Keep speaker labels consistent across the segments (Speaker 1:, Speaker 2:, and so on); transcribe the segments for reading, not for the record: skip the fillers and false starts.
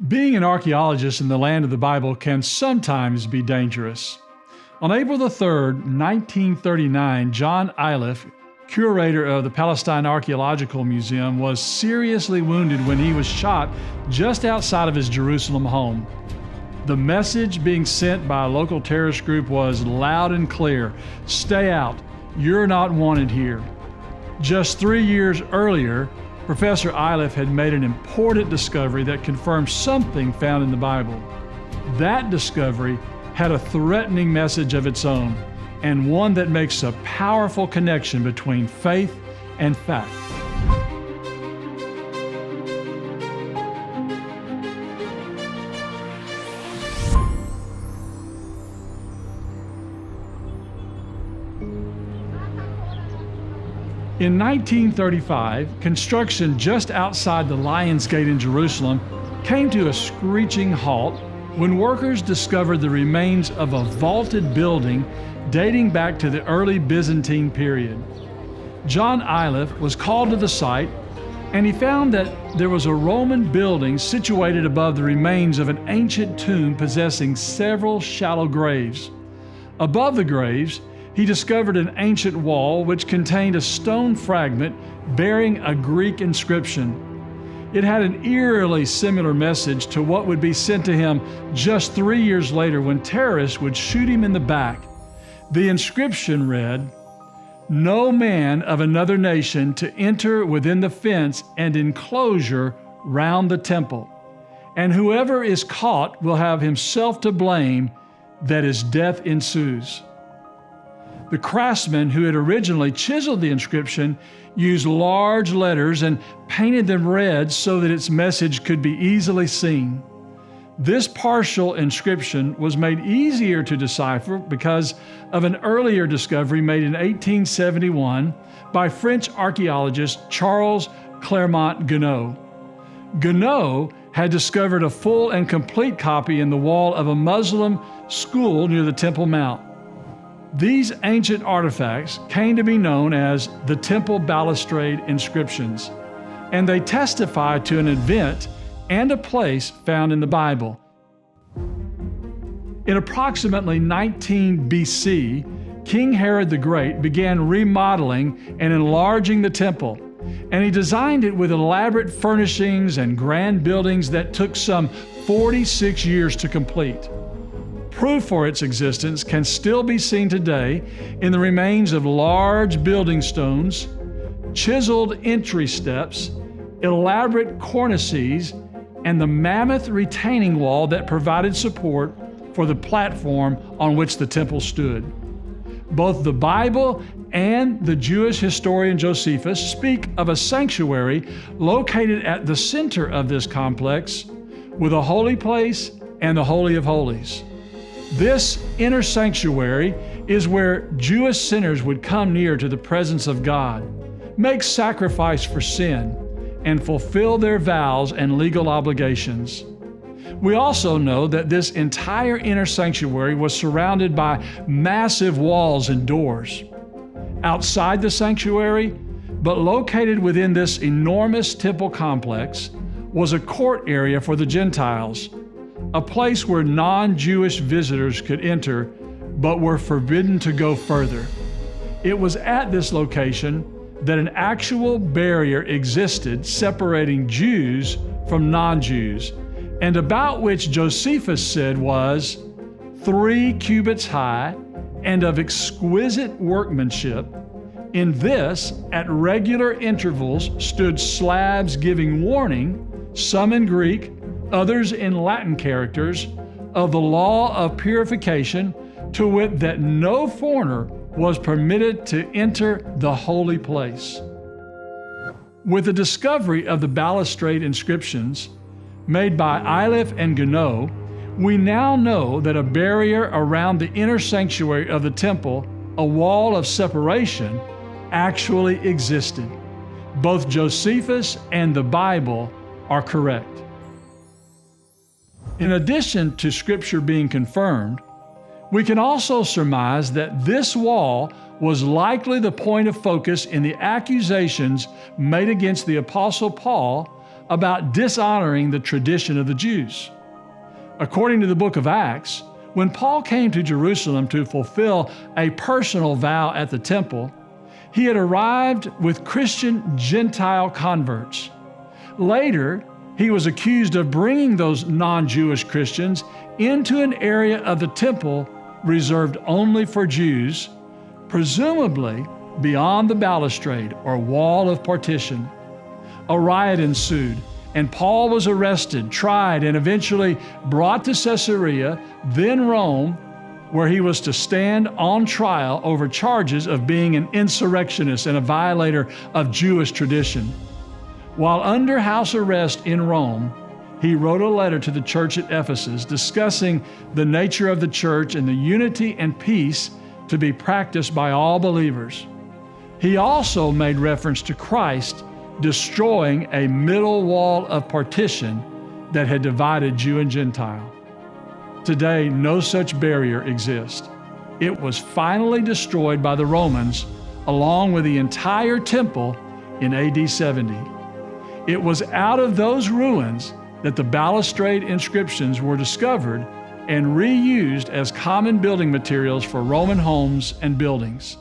Speaker 1: Being an archaeologist in the land of the Bible can sometimes be dangerous. On April 3, 1939, John Iliffe, curator of the Palestine Archaeological Museum, was seriously wounded when he was shot just outside of his Jerusalem home. The message being sent by a local terrorist group was loud and clear: "Stay out, you're not wanted here." Just 3 years earlier, Professor Iliffe had made an important discovery that confirmed something found in the Bible. That discovery had a threatening message of its own, and one that makes a powerful connection between faith and fact. In 1935, construction just outside the Lion's Gate in Jerusalem came to a screeching halt when workers discovered the remains of a vaulted building dating back to the early Byzantine period. John Iliffe was called to the site, and he found that there was a Roman building situated above the remains of an ancient tomb possessing several shallow graves. Above the graves, he discovered an ancient wall which contained a stone fragment bearing a Greek inscription. It had an eerily similar message to what would be sent to him just 3 years later when terrorists would shoot him in the back. The inscription read, "No man of another nation to enter within the fence and enclosure round the temple, and whoever is caught will have himself to blame, that his death ensues." The craftsman who had originally chiseled the inscription used large letters and painted them red so that its message could be easily seen. This partial inscription was made easier to decipher because of an earlier discovery made in 1871 by French archaeologist Charles Clermont-Ganneau. Ganneau had discovered a full and complete copy in the wall of a Muslim school near the Temple Mount. These ancient artifacts came to be known as the Temple Balustrade Inscriptions, and they testify to an event and a place found in the Bible. In approximately 19 BC, King Herod the Great began remodeling and enlarging the temple, and he designed it with elaborate furnishings and grand buildings that took some 46 years to complete. Proof for its existence can still be seen today in the remains of large building stones, chiseled entry steps, elaborate cornices, and the mammoth retaining wall that provided support for the platform on which the temple stood. Both the Bible and the Jewish historian Josephus speak of a sanctuary located at the center of this complex with a holy place and the Holy of Holies. This inner sanctuary is where Jewish sinners would come near to the presence of God, make sacrifice for sin, and fulfill their vows and legal obligations. We also know that this entire inner sanctuary was surrounded by massive walls and doors. Outside the sanctuary, but located within this enormous temple complex, was a court area for the Gentiles, a place where non-Jewish visitors could enter, but were forbidden to go further. It was at this location that an actual barrier existed separating Jews from non-Jews, and about which Josephus said was 3 cubits high and of exquisite workmanship. In this, at regular intervals, stood slabs giving warning, some in Greek, others in Latin characters, of the law of purification, to wit that no foreigner was permitted to enter the holy place. With the discovery of the balustrade inscriptions made by Iliffe and Ganneau, we now know that a barrier around the inner sanctuary of the temple, a wall of separation, actually existed. Both Josephus and the Bible are correct. In addition to Scripture being confirmed, we can also surmise that this wall was likely the point of focus in the accusations made against the Apostle Paul about dishonoring the tradition of the Jews. According to the book of Acts, when Paul came to Jerusalem to fulfill a personal vow at the temple, he had arrived with Christian Gentile converts. Later, he was accused of bringing those non-Jewish Christians into an area of the temple reserved only for Jews, presumably beyond the balustrade or wall of partition. A riot ensued, and Paul was arrested, tried, and eventually brought to Caesarea, then Rome, where he was to stand on trial over charges of being an insurrectionist and a violator of Jewish tradition. While under house arrest in Rome, he wrote a letter to the church at Ephesus discussing the nature of the church and the unity and peace to be practiced by all believers. He also made reference to Christ destroying a middle wall of partition that had divided Jew and Gentile. Today, no such barrier exists. It was finally destroyed by the Romans along with the entire temple in AD 70. It was out of those ruins that the balustrade inscriptions were discovered and reused as common building materials for Roman homes and buildings.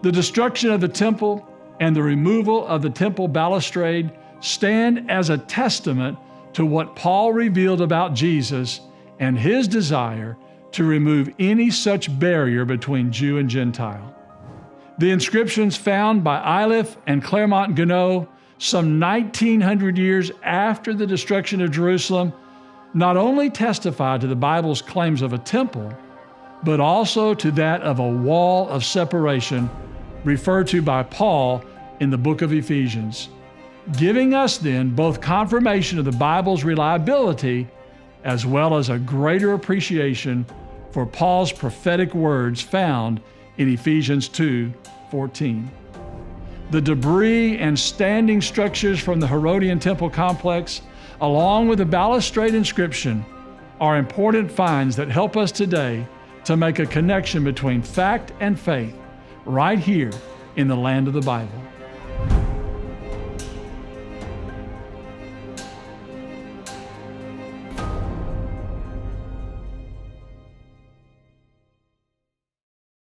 Speaker 1: The destruction of the temple and the removal of the temple balustrade stand as a testament to what Paul revealed about Jesus and his desire to remove any such barrier between Jew and Gentile. The inscriptions found by Iliffe and Clermont-Ganneau some 1900 years after the destruction of Jerusalem not only testify to the Bible's claims of a temple, but also to that of a wall of separation referred to by Paul in the book of Ephesians, giving us then both confirmation of the Bible's reliability as well as a greater appreciation for Paul's prophetic words found in Ephesians 2:14. The debris and standing structures from the Herodian temple complex, along with the balustrade inscription, are important finds that help us today to make a connection between fact and faith right here in the land of the Bible.